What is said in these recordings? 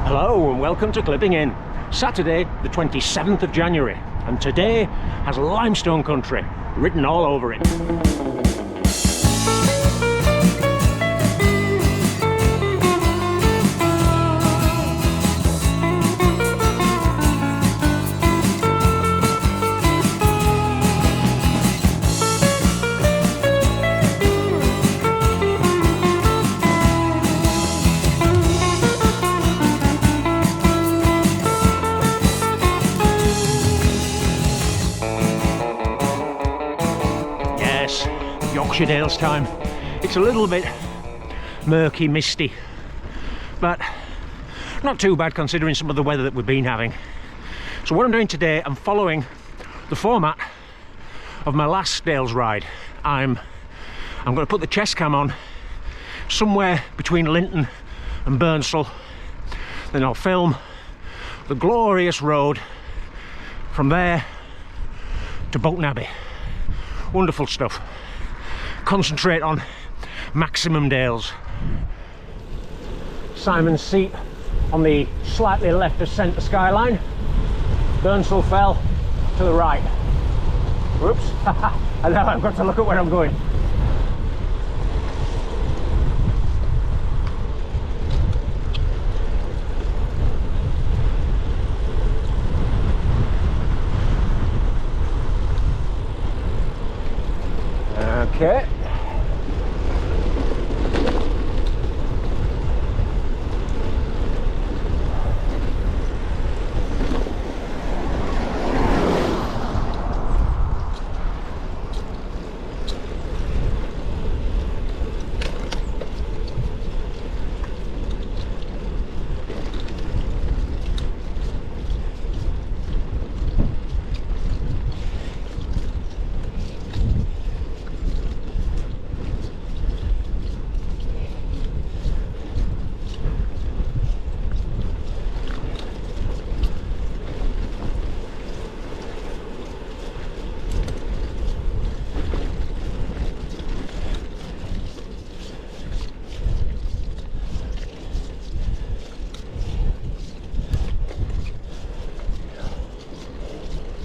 Hello and welcome to Clipping In. Saturday the 27th of January, and today has limestone country written all over it. Yorkshire Dales time. It's a little bit murky, misty, but not too bad considering some of the weather that we've been having. So what I'm doing today, I'm following the format of my last Dales ride. I'm going to put the chest cam on somewhere between Linton and Burnsall, then I'll film the glorious road from there to Bolton Abbey. Wonderful stuff. Concentrate on maximum Dales. Simon's Seat on the slightly left of centre skyline. Burnsall Fell to the right. Whoops. And now I've got to look at where I'm going. Okay.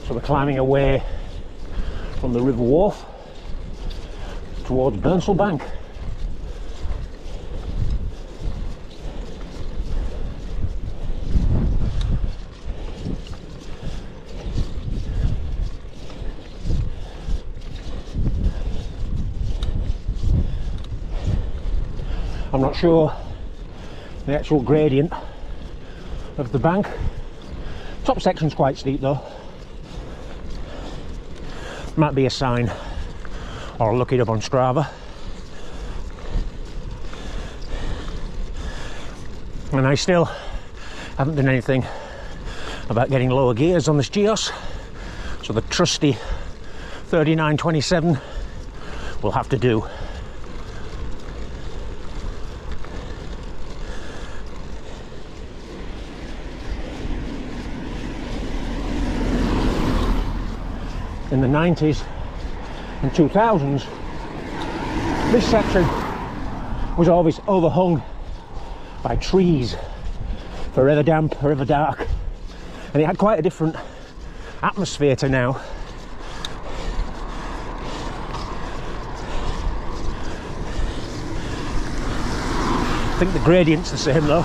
So we're climbing away from the river wharf towards Burnsall Bank. I'm not sure the actual gradient of the bank. Top section's quite steep though. Might be a sign, or I'll look it up on Strava. And I still haven't done anything about getting lower gears on this Geos, so the trusty 3927 will have to do. In the 90s and 2000s, this section was always overhung by trees, forever damp, forever dark, and it had quite a different atmosphere to now. I think the gradient's the same though.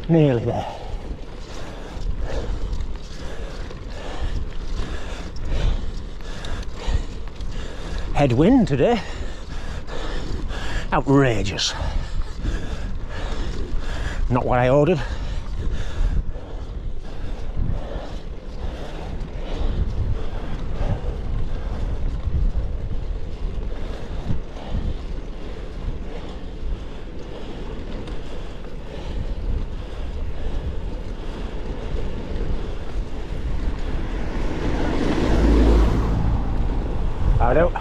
Nearly there. Headwind today. Outrageous. Not what I ordered. I don't.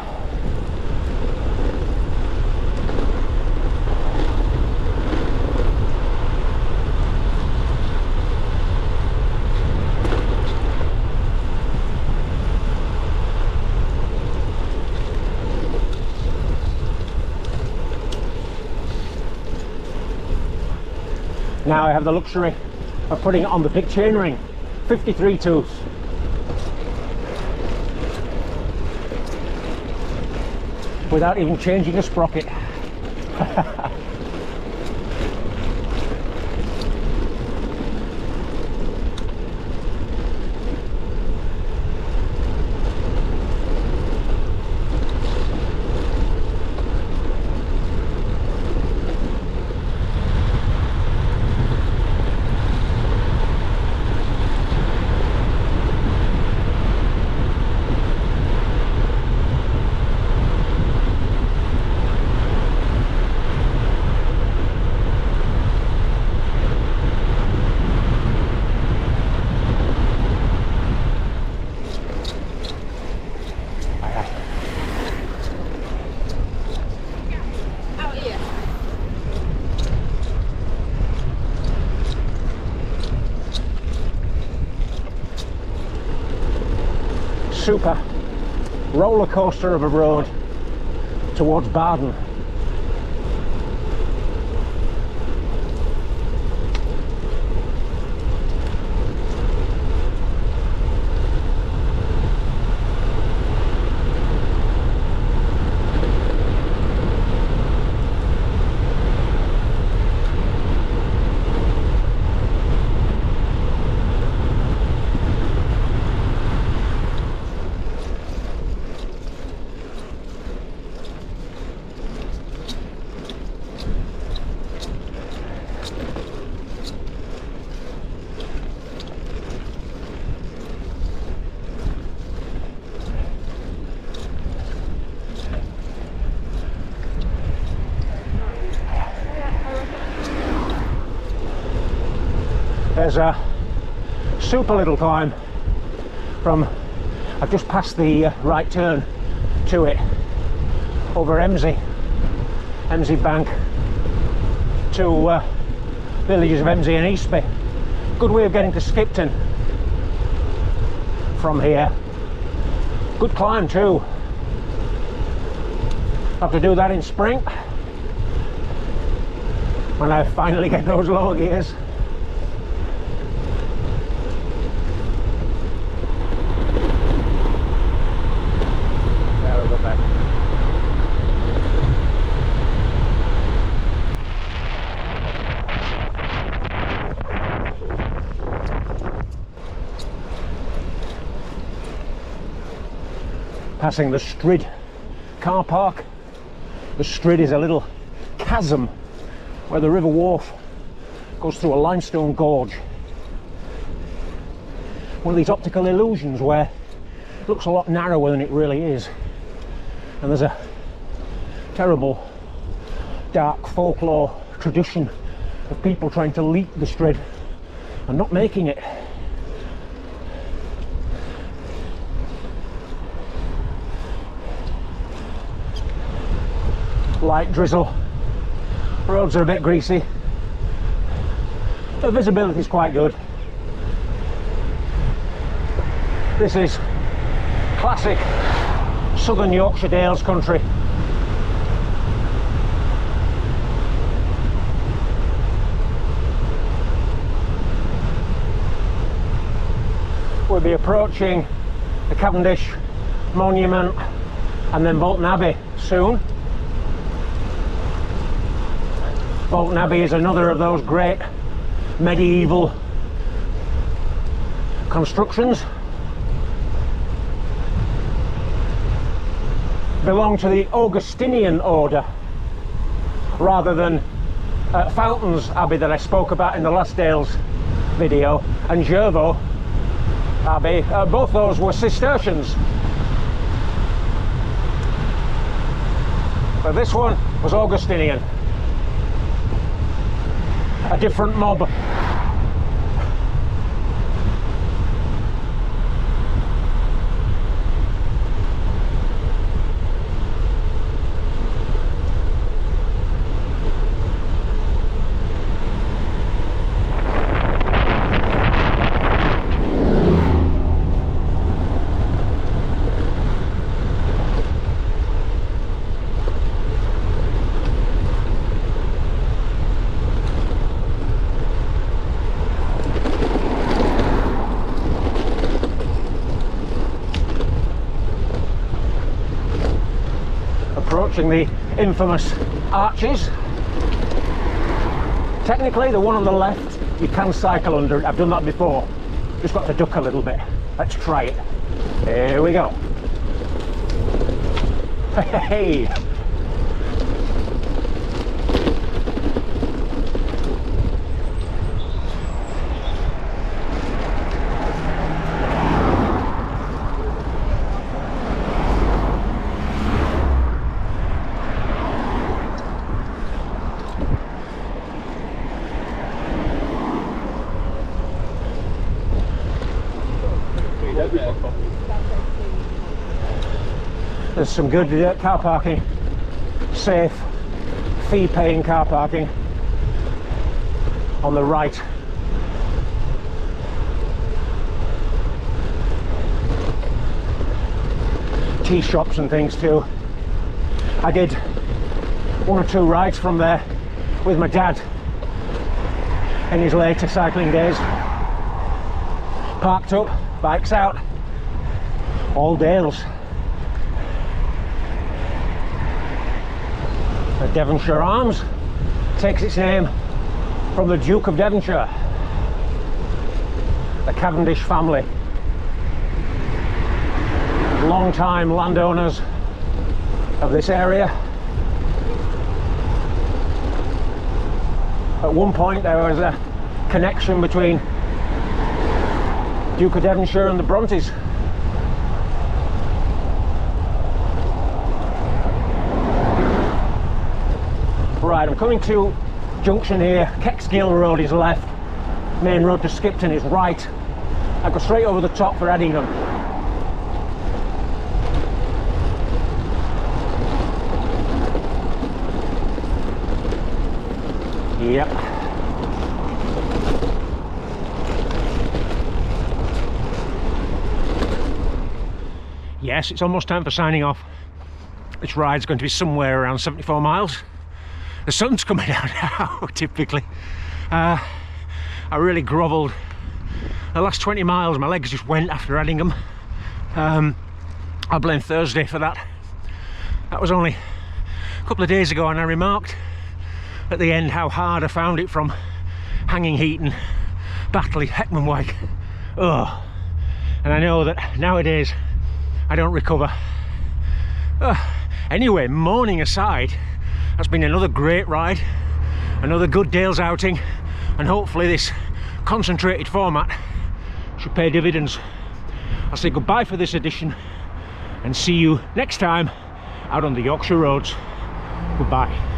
Now I have the luxury of putting it on the big chainring, 53 tooths. Without even changing a sprocket. Super roller coaster of a road towards Barden. There's a super little climb from, I've just passed the right turn to it, over Emsey Bank to villages of Emsey and Eastby. Good way of getting to Skipton from here. Good climb too. Have to do that in spring when I finally get those lower gears. Passing the Strid car park. The Strid is a little chasm where the River Wharfe goes through a limestone gorge. One of these optical illusions where it looks a lot narrower than it really is. And there's a terrible dark folklore tradition of people trying to leap the Strid and not making it. Light drizzle, roads are a bit greasy, the visibility is quite good. This is classic southern Yorkshire Dales country. We'll be approaching the Cavendish Monument and then Bolton Abbey soon. Bolton Abbey is another of those great medieval constructions. Belong to the Augustinian order rather than Fountains Abbey that I spoke about in the last Dales video, and Jervo Abbey. Both those were Cistercians. But this one was Augustinian. A different mob. approaching the infamous arches. Technically, the one on the left, you can cycle under it. I've done that before. Just got to duck a little bit. Let's try it. Here we go. Hey! There's some good car parking, safe, fee-paying car parking on the right. Tea shops and things too. I did 1 or 2 rides from there with my dad in his later cycling days. Parked up, bikes out, all Dales. The Devonshire Arms takes its name from the Duke of Devonshire, the Cavendish family, long-time landowners of this area. At one point there was a connection between Duke of Devonshire and the Brontes. Right, I'm coming to junction here. Kexgill Road is left, main road to Skipton is right. I go straight over the top for Eddingham. Yep. Yes, it's almost time for signing off. This ride's going to be somewhere around 74 miles. The sun's coming out now, typically. I really grovelled. The last 20 miles, my legs just went after Eddingham. I blame Thursday for that. That was only a couple of days ago, and I remarked at the end how hard I found it from Hanging Heat and Batley, Heckmanwake. Oh, and I know that nowadays I don't recover. Anyway, mourning aside, that's been another great ride, another good Dales outing, and hopefully this concentrated format should pay dividends. I'll say goodbye for this edition and see you next time out on the Yorkshire roads. Goodbye.